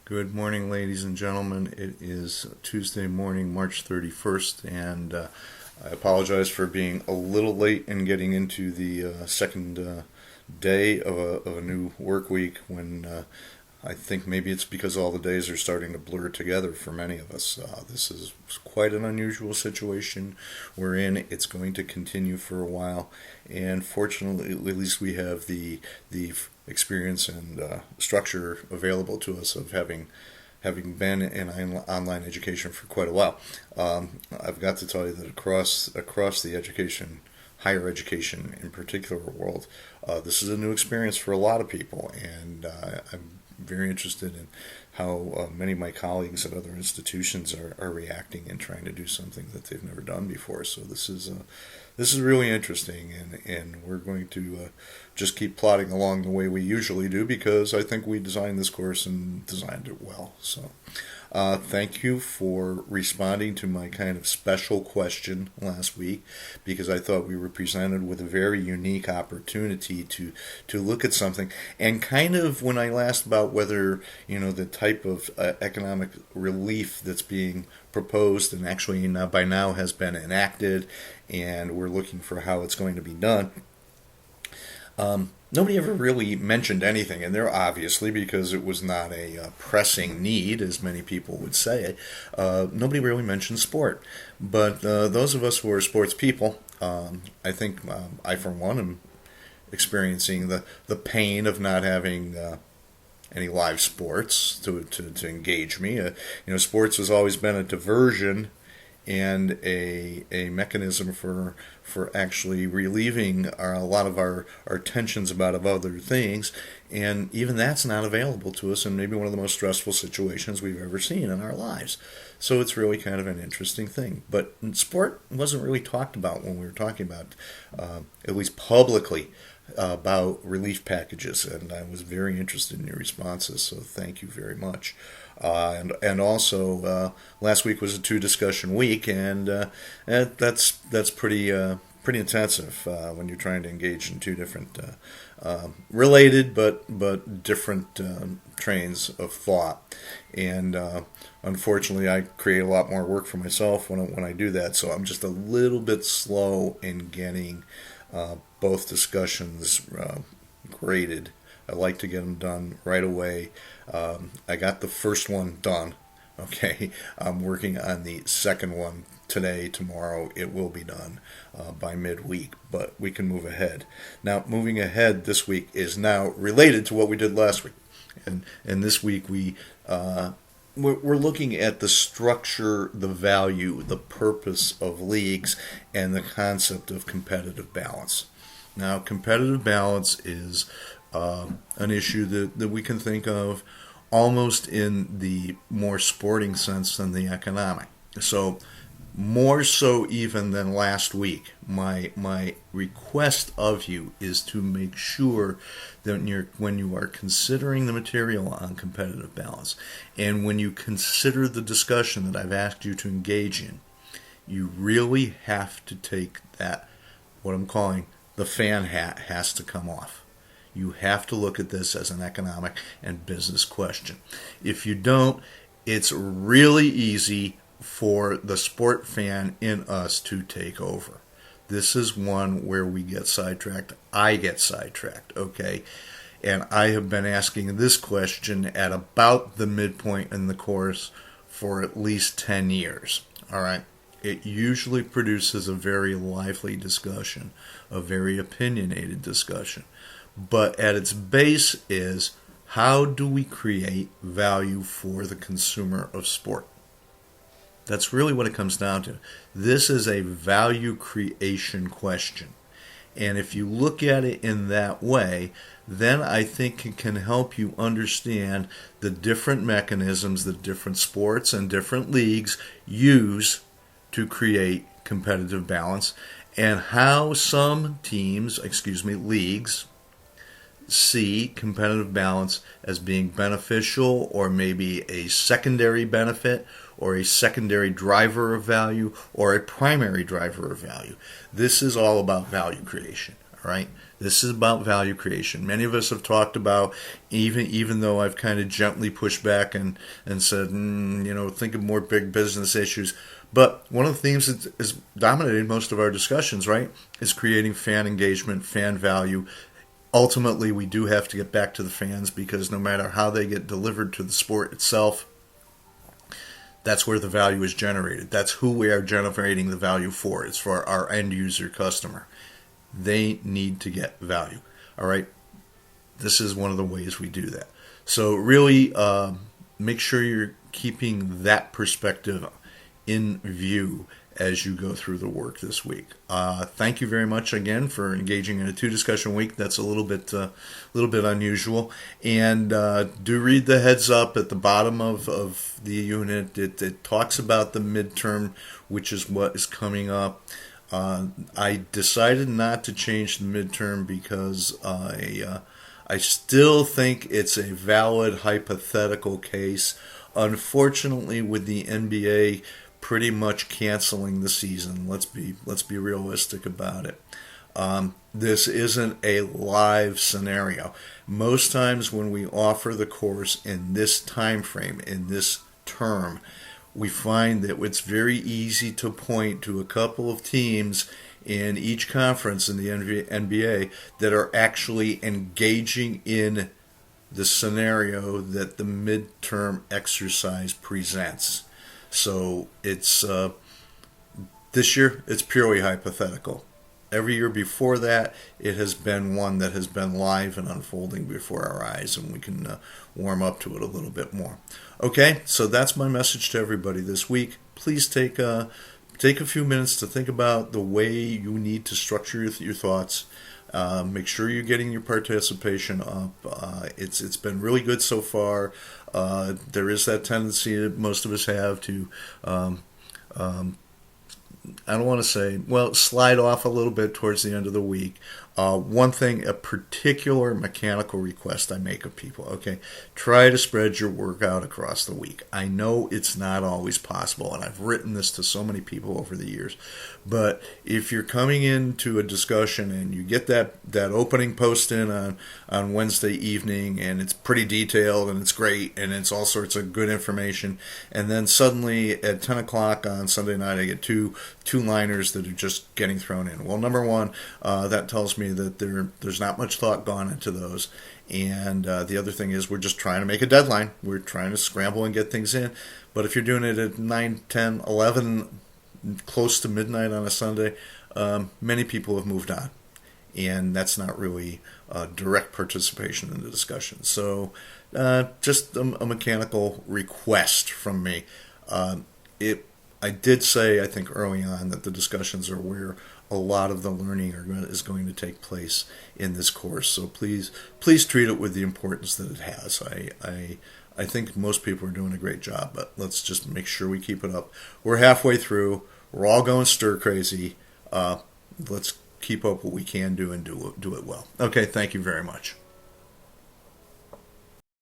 Good morning, ladies and gentlemen. It is Tuesday morning, March 31st, and I apologize for being a little late in getting into the second day of a new work week when I think maybe it's because all the days are starting to blur together for many of us. This is quite an unusual situation we're in. It's going to continue for a while, and fortunately, at least we have the experience and structure available to us of having been in online education for quite a while. I've got to tell you that across the education, higher education in particular world, this is a new experience for a lot of people, and I'm very interested in how many of my colleagues at other institutions are reacting and trying to do something that they've never done before. So this is really interesting, and we're going to just keep plodding along the way we usually do because I think we designed this course and designed it well. So thank you for responding to my kind of special question last week because I thought we were presented with a very unique opportunity to look at something. And kind of when I asked about whether, the type of economic relief that's being proposed and actually by now has been enacted, and we're looking for how it's going to be done. Nobody ever really mentioned anything, and there obviously, because it was not a pressing need, as many people would say, nobody really mentioned sport. But those of us who are sports people, I think I, for one, am experiencing the pain of not having any live sports to engage me. Sports has always been a diversion and a mechanism for actually relieving a lot of our tensions about other things, and even that's not available to us in maybe one of the most stressful situations we've ever seen in our lives. So it's really kind of an interesting thing. But sport wasn't really talked about when we were talking about, at least publicly, about relief packages, and I was very interested in your responses, so thank you very much. And also last week was a two discussion week, and that's pretty intensive when you're trying to engage in two different related but different trains of thought. And unfortunately, I create a lot more work for myself when I do that, so I'm just a little bit slow in getting both discussions graded. I like to get them done right away. I got the first one done. Okay, I'm working on the second one today, tomorrow. It will be done by midweek, but we can move ahead. Now, moving ahead this week is now related to what we did last week, and this week we're looking at the structure, the value, the purpose of leagues, and the concept of competitive balance. Now, competitive balance is an issue that we can think of almost in the more sporting sense than the economic. So, more so even than last week, my request of you is to make sure that when you are considering the material on competitive balance, and when you consider the discussion that I've asked you to engage in, you really have to take that, what I'm calling the fan hat has to come off. You have to look at this as an economic and business question. If you don't, it's really easy for the sport fan in us to take over. This is one where we get sidetracked. I get sidetracked, okay? And I have been asking this question at about the midpoint in the course for at least 10 years, all right? It usually produces a very lively discussion, a very opinionated discussion. But at its base is, how do we create value for the consumer of sport? That's really what it comes down to. This is a value creation question. And if you look at it in that way, then I think it can help you understand the different mechanisms that different sports and different leagues use to create competitive balance, and how some leagues, see competitive balance as being beneficial, or maybe a secondary benefit, or a secondary driver of value, or a primary driver of value. This is all about value creation. All right, this is about value creation. Many of us have talked about, even though I've kind of gently pushed back and said, think of more big business issues. But one of the themes that is dominating most of our discussions, right, is creating fan engagement, fan value. Ultimately, we do have to get back to the fans, because no matter how they get delivered to the sport itself, that's where the value is generated. That's who we are generating the value for. It's for our end user customer. They need to get value. All right. This is one of the ways we do that. So really make sure you're keeping that perspective in view as you go through the work this week. Thank you very much again for engaging in a 2-discussion week. That's a little bit unusual. And do read the heads up at the bottom of the unit. It talks about the midterm, which is what is coming up. I decided not to change the midterm because I still think it's a valid hypothetical case. Unfortunately, with the NBA pretty much canceling the season, let's be realistic about it. This isn't a live scenario. Most times when we offer the course in this time frame, in this term, we find that it's very easy to point to a couple of teams in each conference in the NBA that are actually engaging in the scenario that the midterm exercise presents. So it's this year it's purely hypothetical. Every year before that, it has been one that has been live and unfolding before our eyes, and we can warm up to it a little bit more. Okay, so that's my message to everybody this week. Please take a few minutes to think about the way you need to structure your thoughts. Make sure you're getting your participation up. It's been really good so far. There is that tendency that most of us have to I don't want to say, slide off a little bit towards the end of the week. One thing, a particular mechanical request I make of people, okay, try to spread your work out across the week. I know it's not always possible, and I've written this to so many people over the years, but if you're coming into a discussion and you get that opening post in on Wednesday evening, and it's pretty detailed, and it's great, and it's all sorts of good information, and then suddenly at 10 o'clock on Sunday night I get two-liners that are just getting thrown in. Well, number one, that tells me that there's not much thought gone into those. And the other thing is we're just trying to make a deadline. We're trying to scramble and get things in. But if you're doing it at 9, 10, 11, close to midnight on a Sunday, many people have moved on. And that's not really direct participation in the discussion. So just a mechanical request from me. I did say, I think early on, that the discussions are where a lot of the learning is going to take place in this course. So please treat it with the importance that it has. I think most people are doing a great job, but let's just make sure we keep it up. We're halfway through. We're all going stir crazy. Let's keep up what we can do and do it well. Okay, thank you very much.